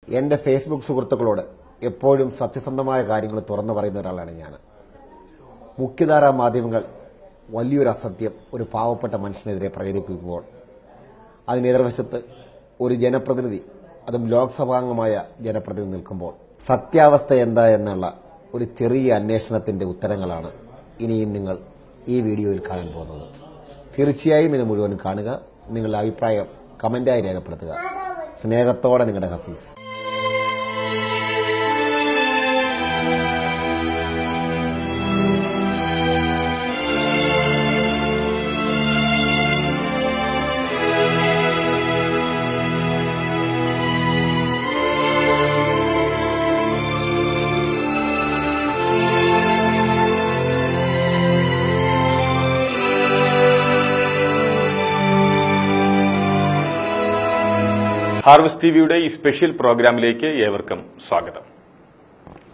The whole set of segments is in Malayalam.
എൻ്റെ ഫേസ്ബുക്ക് സുഹൃത്തുക്കളോട് എപ്പോഴും സത്യസന്ധമായ കാര്യങ്ങൾ തുറന്നു പറയുന്ന ഒരാളാണ് ഞാൻ. മുഖ്യധാരാ മാധ്യമങ്ങൾ വലിയൊരു അസത്യം ഒരു പാവപ്പെട്ട മനുഷ്യനെതിരെ പ്രചരിപ്പിക്കുമ്പോൾ അതിനെതിർവശത്ത് ഒരു ജനപ്രതിനിധി, അതും ലോക്സഭാംഗമായ ജനപ്രതിനിധി നിൽക്കുമ്പോൾ സത്യാവസ്ഥ എന്താ എന്നുള്ള ഒരു ചെറിയ അന്വേഷണത്തിൻ്റെ ഉത്തരങ്ങളാണ് ഇനിയും നിങ്ങൾ ഈ വീഡിയോയിൽ കാണാൻ പോകുന്നത്. തീർച്ചയായും ഇത് മുഴുവൻ കാണുക. നിങ്ങളുടെ അഭിപ്രായം കമൻ്റായി രേഖപ്പെടുത്തുക. സ്നേഹത്തോടെ നിങ്ങളുടെ ഹഫീസ്. ഹാർവസ്റ്റ് ടിവിയുടെ ഈ സ്പെഷ്യൽ പ്രോഗ്രാമിലേക്ക് ഏവർക്കും സ്വാഗതം.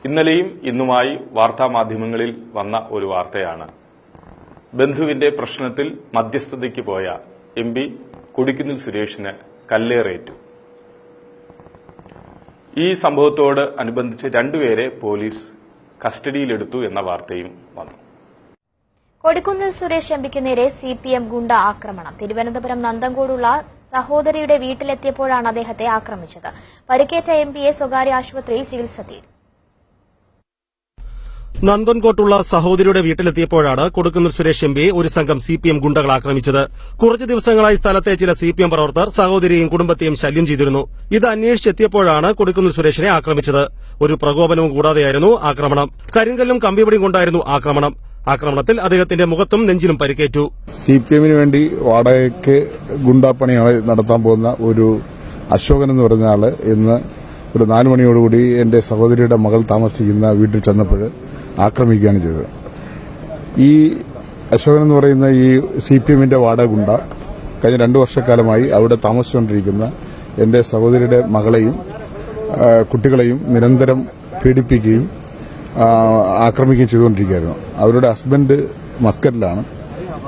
ഇന്നലെയും ഇന്നുമായി വാർത്താമാധ്യമങ്ങളിൽ വന്ന ഒരു വാർത്തയാണ് ബന്ധുവിന്റെ പ്രശ്നത്തിൽ മധ്യസ്ഥതയ്ക്ക് പോയ MP കൊടിക്കുന്നിൽ സുരേഷിന് കല്ലേറേറ്റു. ഈ സംഭവത്തോട് അനുബന്ധിച്ച് രണ്ടുപേരെ പോലീസ് കസ്റ്റഡിയിലെടുത്തു എന്ന വാർത്തയും വന്നു. കൊടിക്കുന്നിൽ സുരേഷ് MPക്ക് നേരെ CPM ഗുണ്ട ആക്രമണം. തിരുവനന്തപുരം നന്തങ്കോടുള്ള സഹോദരിയുടെ വീട്ടിലെത്തിയപ്പോഴാണ് അദ്ദേഹത്തെ ആക്രമിച്ചത്. പരിക്കേറ്റ MPയെ സ്വകാര്യ ആശുപത്രിയിൽ ചികിത്സ തേടി. നന്ദൻകോട്ടുള്ള സഹോദരിയുടെ വീട്ടിലെത്തിയപ്പോഴാണ് കൊടിക്കുന്നിൽ സുരേഷ് MPയെ ഒരു സംഘം CPM ഗുണ്ടകൾ ആക്രമിച്ചത്. കുറച്ചു ദിവസങ്ങളായി സ്ഥലത്തെ ചില CPM പ്രവർത്തകർ സഹോദരിയെയും കുടുംബത്തെയും ശല്യം ചെയ്തിരുന്നു. ഇത് അന്വേഷിച്ചെത്തിയപ്പോഴാണ് കൊടിക്കുന്നിൽ സുരേഷിനെ ആക്രമിച്ചത്. ഒരു പ്രകോപനവും കൂടാതെയായിരുന്നു ആക്രമണം. കരിങ്കല്ലും കമ്പിവടിയും കൊണ്ടായിരുന്നു ആക്രമണം. ആക്രമണത്തിൽ അദ്ദേഹത്തിന്റെ മുഖത്തും നെഞ്ചിലും പരിക്കേറ്റു. CPMന് വേണ്ടി വാടകയ്ക്ക് ഗുണ്ടാപ്പണിയാണ് നടത്താൻ പോകുന്ന ഒരു അശോകൻ എന്ന് പറഞ്ഞ ആള് ഇന്ന് ഒരു 4 മണിയോടുകൂടി എന്റെ സഹോദരിയുടെ മകൾ താമസിക്കുന്ന വീട്ടിൽ ചെന്നപ്പോൾ ആക്രമിക്കുകയാണ് ചെയ്തത്. ഈ അശോകൻ എന്ന് പറയുന്ന ഈ CPMന്റെ വാടക ഗുണ്ട കഴിഞ്ഞ 2 വർഷക്കാലമായി അവിടെ താമസിച്ചുകൊണ്ടിരിക്കുന്ന എന്റെ സഹോദരിയുടെ മകളെയും കുട്ടികളെയും നിരന്തരം പീഡിപ്പിക്കുകയും ആക്രമിക്കുകയും ചെയ്തുകൊണ്ടിരിക്കുകയായിരുന്നു. അവരുടെ ഹസ്ബൻഡ് മസ്കറ്റിലാണ്.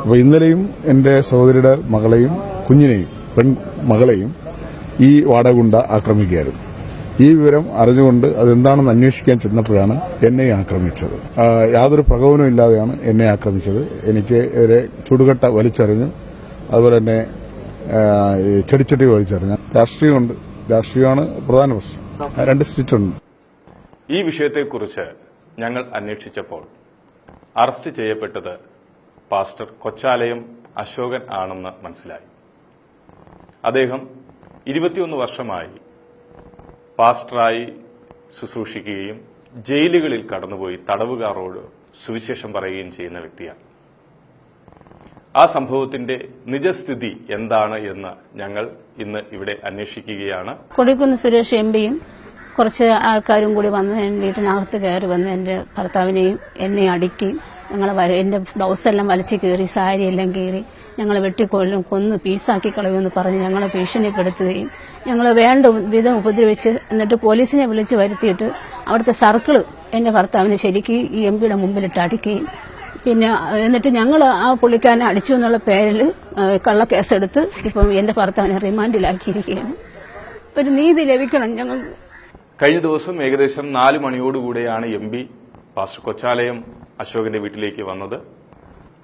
അപ്പോൾ ഇന്നലെയും എന്റെ സഹോദരിയുടെ മകളെയും കുഞ്ഞിനെയും പെൺമകളെയും ഈ വാടക ഗുണ്ട ആക്രമിക്കുകയായിരുന്നു. ഈ വിവരം അറിഞ്ഞുകൊണ്ട് അതെന്താണെന്ന് അന്വേഷിക്കാൻ ചെന്നപ്പോഴാണ് എന്നെ ആക്രമിച്ചത്. യാതൊരു പ്രകോപനവും ഇല്ലാതെയാണ് എന്നെ ആക്രമിച്ചത്. എനിക്ക് എതിരെ ചുടുകട്ട വലിച്ചെറിഞ്ഞു, അതുപോലെ തന്നെ ചെടിച്ചട്ടി വലിച്ചെറിഞ്ഞു. രാഷ്ട്രീയമുണ്ട്, രാഷ്ട്രീയമാണ് പ്രധാന പ്രശ്നം. 2 സ്റ്റിച്ചുണ്ട്. ഈ വിഷയത്തെക്കുറിച്ച് ഞങ്ങൾ അന്വേഷിച്ചപ്പോൾ അറസ്റ്റ് ചെയ്യപ്പെട്ടത് പാസ്റ്റർ കൊച്ചാലയം അശോകൻ ആണെന്ന് മനസ്സിലായി. അദ്ദേഹം 21 വർഷമായി പാസ്റ്ററായി ശുശ്രൂഷിക്കുകയും ജയിലുകളിൽ കടന്നുപോയി തടവുകാരോട് സുവിശേഷം പറയുകയും ചെയ്യുന്ന വ്യക്തിയാണ്. ആ സംഭവത്തിന്റെ നിജസ്ഥിതി എന്താണ് എന്ന് ഞങ്ങൾ ഇന്ന് ഇവിടെ അന്വേഷിക്കുകയാണ്. കൊടിക്കുന്നിൽ സുരേഷ് MPയും കുറച്ച് ആൾക്കാരും കൂടി വന്ന് വീട്ടിനകത്ത് കയറി വന്ന് എന്റെ ഭർത്താവിനെയും എന്നെ അടിക്കുകയും എന്റെ ബ്ലൗസെല്ലാം വലിച്ചു കീറി, സാരിയെല്ലാം കീറി ഞങ്ങളെ വെട്ടിക്കൊല്ലും, കൊന്ന് പീസാക്കി കളയുമെന്ന് പറഞ്ഞ് ഞങ്ങളെ ഭീഷണിപ്പെടുത്തുകയും ഞങ്ങളെ വേണ്ട വിധം ഉപദ്രവിച്ച് എന്നിട്ട് പോലീസിനെ വിളിച്ച് വരുത്തിയിട്ട് അവിടുത്തെ സർക്കിള് എന്റെ ഭർത്താവിനെ ശരിക്കും ഈ MPയുടെ മുമ്പിലിട്ട് അടിക്കുകയും പിന്നെ എന്നിട്ട് ഞങ്ങൾ ആ പുള്ളിക്കാരനെ അടിച്ചു എന്നുള്ള പേരിൽ കള്ളക്കേസെടുത്ത് ഇപ്പം എന്റെ ഭർത്താവിനെ റിമാൻഡിലാക്കിയിരിക്കുകയാണ്. ഒരു നീതി ലഭിക്കണം ഞങ്ങൾക്ക്. കഴിഞ്ഞ ദിവസം ഏകദേശം 4 മണിയോടുകൂടെയാണ് MP പാസ്റ്റർ കൊച്ചാലയം അശോകന്റെ വീട്ടിലേക്ക് വന്നത്.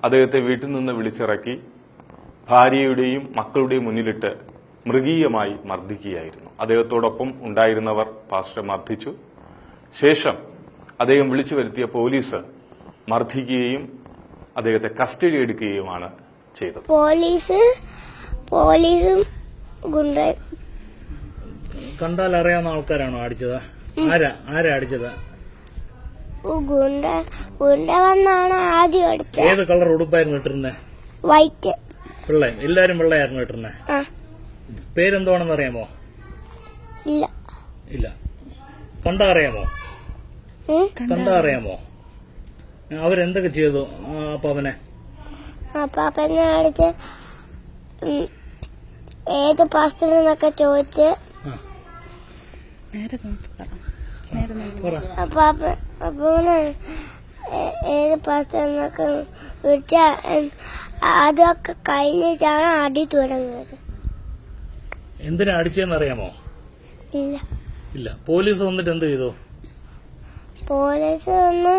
അദ്ദേഹത്തെ വീട്ടിൽ നിന്ന് വിളിച്ചിറക്കി ഭാര്യയുടെയും മക്കളുടെയും മുന്നിലിട്ട് മൃഗീയമായി മർദ്ദിക്കുകയായിരുന്നു. അദ്ദേഹത്തോടൊപ്പം ഉണ്ടായിരുന്നവർ പാസ്റ്ററെ മർദ്ദിച്ചു. ശേഷം അദ്ദേഹം വിളിച്ചു വരുത്തിയ പോലീസ് മർദ്ദിക്കുകയും അദ്ദേഹത്തെ കസ്റ്റഡി എടുക്കുകയുമാണ് ചെയ്തത്. പോലീസും കണ്ടാൽ അറിയാവുന്ന ആൾക്കാരാണോ അടിച്ചത്? ആരാ അടിച്ചത്? ഗുണ്ട വന്നാണ് ആദ്യം അടിച്ചത്. ഏത് കളർ ഉടുപ്പായിരുന്നു ഇട്ടിരുന്നേ? വൈറ്റ്. വെള്ള? എല്ലാരും വെള്ളയായിരുന്നു ഇട്ടിരുന്നേ? പേരെന്തോണെന്ന് അറിയാമോ? ഇല്ല. കണ്ടാ അറിയാമോ? അവരെന്തൊക്കെ ചെയ്തു പാപ്പനെ? പാപ്പനെ അടിച്ച് ഏത് പാസ്റ്ററിനൊക്കെ ചോദിച്ച് ഏത് പാസ്റ്ററിനൊക്കെ വിളിച്ച അതൊക്കെ കഴിഞ്ഞിട്ടാണ് അടി തുടങ്ങിയത്. എന്തിനാ അടിച്ചെന്ന് അറിയാമോ? ഇല്ല. ഇല്ല. പോലീസ് വന്നിട്ട് എന്ത് ചെയ്തു? പോലീസ് വന്ന്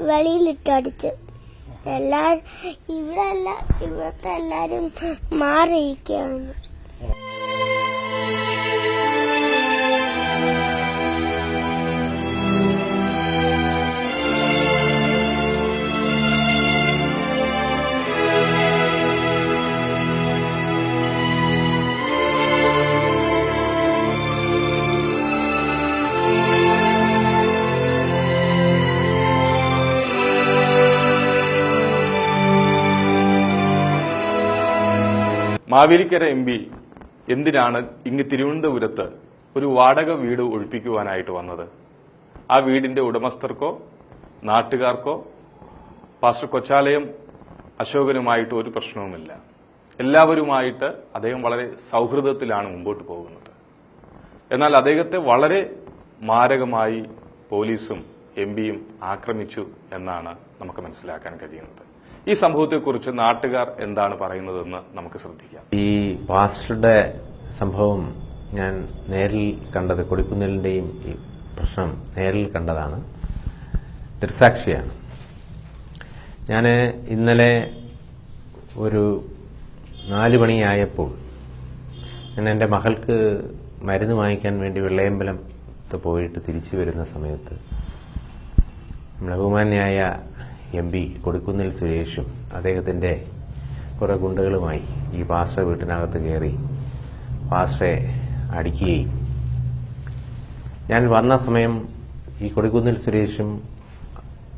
വെളിയിലിട്ടടിച്ചു. ഇവിടത്തെ എല്ലാരും മാറിയിരിക്കുകയാണ്. മാവേലിക്കര MP എന്തിനാണ് ഇങ്ങ് തിരുവനന്തപുരത്ത് ഒരു വാടക വീട് ഒഴിപ്പിക്കുവാനായിട്ട് വന്നത്? ആ വീടിന്റെ ഉടമസ്ഥർക്കോ നാട്ടുകാർക്കോ പാസ്റ്റർ കൊച്ചാലയം അശോകനുമായിട്ട് ഒരു പ്രശ്നവുമില്ല. എല്ലാവരുമായിട്ട് അദ്ദേഹം വളരെ സൗഹൃദത്തിലാണ് മുമ്പോട്ട് പോകുന്നത്. എന്നാൽ അദ്ദേഹത്തെ വളരെ മാരകമായി പോലീസും MP-യും ആക്രമിച്ചു എന്നാണ് നമുക്ക് മനസ്സിലാക്കാൻ കഴിയുന്നത്. ഈ സംഭവത്തെക്കുറിച്ച് നാട്ടുകാർ എന്താണ് പറയുന്നതെന്ന് നമുക്ക് ശ്രദ്ധിക്കാം. ഈ പാസ്റ്ററുടെ സംഭവം ഞാൻ നേരിൽ കണ്ടത്, കൊടിക്കുന്നിലിന്റെയും ഈ പ്രശ്നം നേരിൽ കണ്ടതാണ്, ദൃക്സാക്ഷിയാണ്. ഞാൻ ഇന്നലെ ഒരു 4 മണിയായപ്പോൾ ഞാൻ എൻ്റെ മകൾക്ക് മരുന്ന് വാങ്ങിക്കാൻ വേണ്ടി വെള്ളയമ്പലത്ത് പോയിട്ട് തിരിച്ചു വരുന്ന സമയത്ത് നമ്മുടെ ബഹുമാന്യായ MP കൊടിക്കുന്നിൽ സുരേഷും അദ്ദേഹത്തിന്റെ കുറെ ഗുണ്ടകളുമായി ഈ പാസ്റ്റർ വീട്ടിനകത്ത് കയറി പാസ്റ്ററെ അടിക്കുകയും, ഞാൻ വന്ന സമയം ഈ കൊടിക്കുന്നിൽ സുരേഷും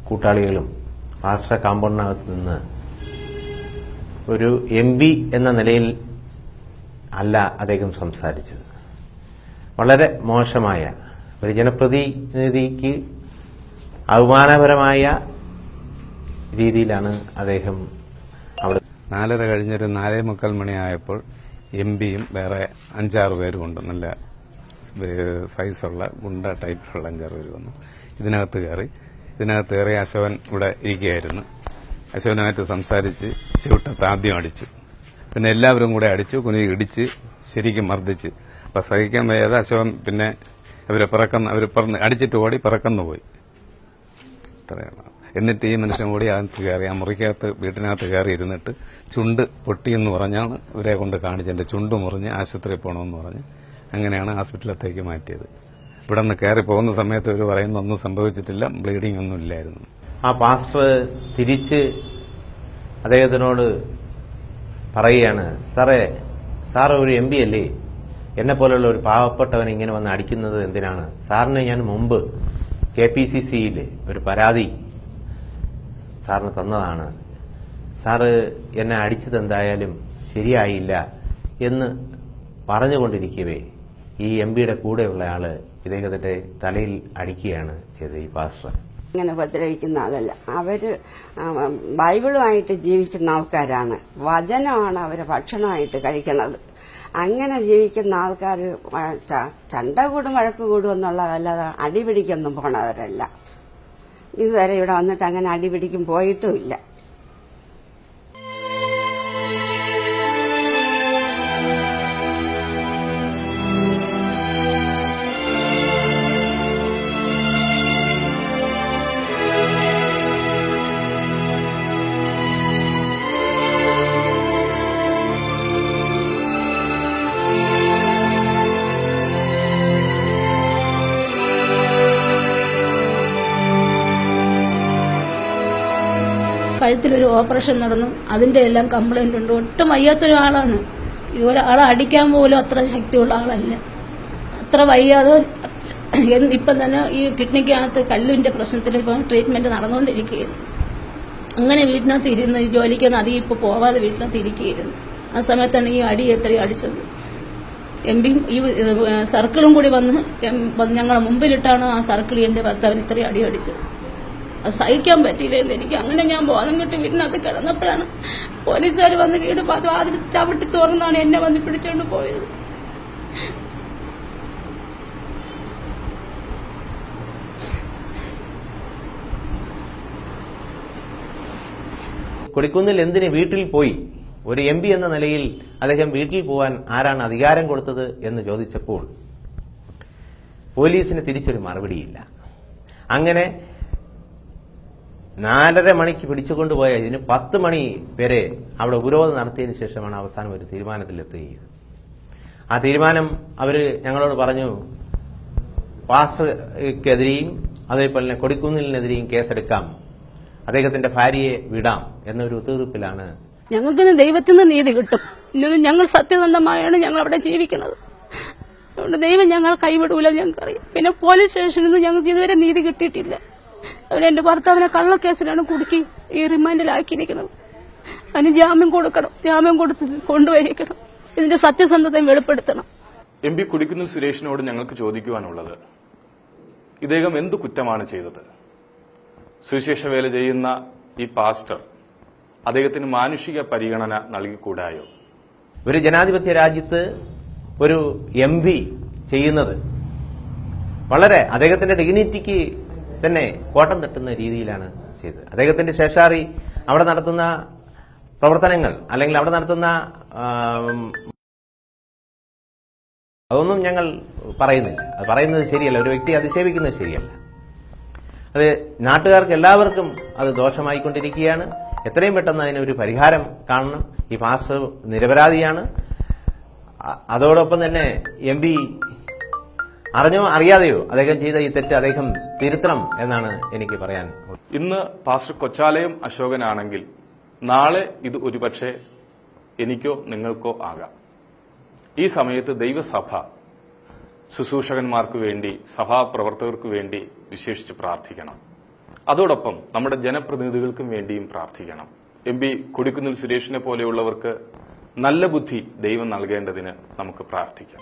കൂട്ടാളികളും പാസ്റ്റർ കാമ്പൗണ്ടിനകത്ത് നിന്ന് ഒരു MP എന്ന നിലയിൽ അല്ല അദ്ദേഹം സംസാരിച്ചത്. വളരെ മോശമായ ഒരു ജനപ്രതിനിധിക്ക് അപമാനപരമായ രീതിയിലാണ് അദ്ദേഹം അവിടെ. 4:30 കഴിഞ്ഞൊരു 4:45 മണിയായപ്പോൾ MP-യും വേറെ 5-6 പേരും ഉണ്ട്. നല്ല സൈസുള്ള ഗുണ്ട ടൈപ്പിലുള്ള 5-6 പേര് വന്നു. ഇതിനകത്ത് കയറി അശോകൻ ഇവിടെ ഇരിക്കുകയായിരുന്നു. അശോകനുമായിട്ട് സംസാരിച്ച് ചവിട്ടത്ത് ആദ്യം അടിച്ചു. പിന്നെ എല്ലാവരും കൂടെ അടിച്ചു, കുനി ഇടിച്ച് ശരിക്കും മർദ്ദിച്ച്. അപ്പം സഹിക്കാൻ വയ്യാതെ അശോകൻ പിന്നെ അവർ അടിച്ചിട്ട് ഓടി പിറക്കുന്നു പോയി. ഇത്രയാണ്. എന്നിട്ട് ഈ മനുഷ്യൻ കൂടി അകത്ത് കയറി, ആ മുറിക്കകത്ത് വീട്ടിനകത്ത് കയറി ഇരുന്നിട്ട് ചുണ്ട് പൊട്ടിയെന്ന് പറഞ്ഞാണ് ഇവരെ കൊണ്ട് കാണിച്ച് എൻ്റെ ചുണ്ട് മുറിഞ്ഞ് ആശുപത്രിയിൽ പോകണമെന്ന് പറഞ്ഞ് അങ്ങനെയാണ് ഹോസ്പിറ്റലത്തേക്ക് മാറ്റിയത്. ഇവിടെ നിന്ന് കയറി പോകുന്ന സമയത്ത് ഇവർ പറയുന്ന ഒന്നും സംഭവിച്ചിട്ടില്ല, ബ്ലീഡിംഗ് ഒന്നും ഇല്ലായിരുന്നു. ആ പാസ്റ്റർ തിരിച്ച് അദ്ദേഹത്തിനോട് പറയുകയാണ്, സാർ ഒരു MP അല്ലേ, എന്നെ പോലുള്ള ഒരു പാവപ്പെട്ടവൻ ഇങ്ങനെ വന്ന് അടിക്കുന്നത് എന്തിനാണ്? സാറിന് ഞാൻ മുമ്പ് KPCC-യിൽ ഒരു പരാതി സാറിന് തന്നതാണ്. സാറ് എന്നെ അടിച്ചത് എന്തായാലും ശരിയായില്ല എന്ന് പറഞ്ഞുകൊണ്ടിരിക്കവേ ഈ MP-യുടെ കൂടെയുള്ള ആള് ഇദ്ദേഹത്തിന്റെ തലയിൽ അടിക്കുകയാണ് ചെയ്തത്. ഈ പാസ്റ്റർ അങ്ങനെ ഉപദ്രവിക്കുന്ന ആളല്ല. അവര് ബൈബിളുമായിട്ട് ജീവിക്കുന്ന ആൾക്കാരാണ്. വചനമാണ് അവര് ഭക്ഷണമായിട്ട് കഴിക്കണത്. അങ്ങനെ ജീവിക്കുന്ന ആൾക്കാർ ചണ്ട കൂടും വഴക്ക് കൂടും എന്നുള്ളതല്ലാതെ അടിപിടിക്കൊന്നും പോണവരല്ല. ഇതുവരെ ഇവിടെ വന്നിട്ട് അങ്ങനെ അടിപിടിക്കും പോയിട്ടുമില്ല. കഴുത്തിലൊരു ഓപ്പറേഷൻ നടന്നു, അതിന്റെ എല്ലാം കംപ്ലൈന്റ് ഉണ്ട്. ഒട്ടും വയ്യാത്തൊരാളാണ്. ഒരാളെ അടിക്കാൻ പോലും അത്ര ശക്തിയുള്ള ആളല്ല. അത്ര വയ്യാതെ ഇപ്പം തന്നെ ഈ കിഡ്നിക്കകത്ത് കല്ലിന്റെ പ്രശ്നത്തിൽ ഇപ്പം ട്രീറ്റ്മെന്റ് നടന്നുകൊണ്ടിരിക്കുകയാണ്. അങ്ങനെ വീട്ടിനകത്ത് ഇരുന്ന് ജോലിക്കൊന്നും അധികം ഇപ്പോൾ പോവാതെ വീട്ടിനകത്ത് ഇരിക്കുകയായിരുന്നു. ആ സമയത്താണ് ഈ അടി എത്രയും അടിച്ചത്. MP-യും ഈ സർക്കിളും കൂടി വന്ന് ഞങ്ങളെ മുമ്പിലിട്ടാണ് ആ സർക്കിൾ എൻ്റെ ഭർത്താവിന് ഇത്രയും അടി അടിച്ചത്. അത് സഹിക്കാൻ പറ്റിയില്ലായിരുന്നു എനിക്ക്. അങ്ങനെ ഞാൻ ബോധം കിട്ടി വീട്ടിനകത്ത് കിടന്നപ്പോഴാണ് പോലീസുകാർ വന്ന് വീട് വാതിൽ ചവിട്ടി തുറന്നാണ് എന്നെ വന്ന് പിടിച്ചോണ്ട് പോയത്. കൊടിക്കുന്നിൽ എന്തിന് വീട്ടിൽ പോയി? ഒരു MP എന്ന നിലയിൽ അദ്ദേഹം വീട്ടിൽ പോകാൻ ആരാണ് അധികാരം കൊടുത്തത് എന്ന് ചോദിച്ചപ്പോൾ പോലീസിന് തിരിച്ചൊരു മറുപടിയില്ല. അങ്ങനെ 4:30 മണിക്ക് പിടിച്ചുകൊണ്ടുപോയ ഇതിന് 10 മണി വരെ അവിടെ ഉപരോധം നടത്തിയതിനു ശേഷമാണ് അവസാനം ഒരു തീരുമാനത്തിലെത്തുകയത്. ആ തീരുമാനം അവർ ഞങ്ങളോട് പറഞ്ഞു, പാസ്റ്റർക്കെതിരെയും അതേപോലെ തന്നെ കൊടിക്കുന്നിലിനെതിരെയും കേസെടുക്കാം, അദ്ദേഹത്തിന്റെ ഭാര്യയെ വിടാം എന്നൊരു ഒത്തുതീർപ്പിലാണ്. ഞങ്ങൾക്ക് ദൈവത്തിൽ നിന്ന് നീതി കിട്ടും. ഞങ്ങൾ സത്യസന്ധമായാണ് ഞങ്ങൾ അവിടെ ജീവിക്കുന്നത്. അതുകൊണ്ട് ദൈവം ഞങ്ങൾ കൈവിടൂല, ഞങ്ങൾക്കറിയാം. പിന്നെ പോലീസ് സ്റ്റേഷനിൽ നിന്ന് ഞങ്ങൾക്ക് ഇതുവരെ നീതി കിട്ടിയിട്ടില്ല. അവിടെ എന്റെ ഭർത്താവിനെ കള്ളക്കേസിലാണ് കുടുക്കി ഈ റിമാൻഡിലാക്കിയിരിക്കുന്നത്. അതിന് ജാമ്യം കൊടുക്കണം, ജാമ്യം കൊടുത്ത് കൊണ്ടുപോയിരിക്കണം. ഇതിന്റെ സത്യസന്ധതയും വെളിപ്പെടുത്തണം. MP കൊടിക്കുന്നിൽ സുരേഷിനോട് ഞങ്ങൾക്ക് ചോദിക്കുവാനുള്ളത്, ഇദ്ദേഹം എന്തു കുറ്റമാണ് ചെയ്തത്? സുവിശേഷ വേല ചെയ്യുന്ന ഈ പാസ്റ്റർ അദ്ദേഹത്തിന് മാനുഷിക പരിഗണന നൽകിക്കൂടായോ? ഒരു ജനാധിപത്യ രാജ്യത്ത് ഒരു MP ചെയ്യുന്നത് വളരെ അദ്ദേഹത്തിന്റെ ഡിഗ്നിറ്റിക്ക് തന്നെ കോട്ടം തട്ടുന്ന രീതിയിലാണ് ചെയ്തത്. അദ്ദേഹത്തിന്റെ ശേഷാറി അവിടെ നടത്തുന്ന പ്രവർത്തനങ്ങൾ അല്ലെങ്കിൽ അവിടെ നടത്തുന്ന അതൊന്നും ഞങ്ങൾ പറയുന്നില്ല. അത് പറയുന്നത് ശരിയല്ല, ഒരു വ്യക്തിയെ അധിക്ഷേപിക്കുന്നത് ശരിയല്ല. അത് നാട്ടുകാർക്ക് എല്ലാവർക്കും അത് ദോഷമായിക്കൊണ്ടിരിക്കുകയാണ്. എത്രയും പെട്ടെന്ന് അതിനൊരു പരിഹാരം കാണണം. ഈ പാസ്റ്റർ നിരപരാധിയാണ്. അതോടൊപ്പം തന്നെ MP അറിഞ്ഞോ അറിയാതെയോ അദ്ദേഹം ചെയ്ത ഈ തെറ്റ് അദ്ദേഹം തിരുത്തണം എന്നാണ് എനിക്ക് പറയാൻ. ഇന്ന് പാസ്റ്റർ കൊച്ചാലയം അശോകനാണെങ്കിൽ നാളെ ഇത് ഒരുപക്ഷെ എനിക്കോ നിങ്ങൾക്കോ ആകാം. ഈ സമയത്ത് ദൈവസഭ ശുശ്രൂഷകന്മാർക്ക് വേണ്ടി, സഭാപ്രവർത്തകർക്ക് വേണ്ടി വിശേഷിച്ച് പ്രാർത്ഥിക്കണം. അതോടൊപ്പം നമ്മുടെ ജനപ്രതിനിധികൾക്കും വേണ്ടിയും പ്രാർത്ഥിക്കണം. MP കൊടിക്കുന്നിൽ സുരേഷിനെ പോലെയുള്ളവർക്ക് നല്ല ബുദ്ധി ദൈവം നൽകേണ്ടതിന് നമുക്ക് പ്രാർത്ഥിക്കാം.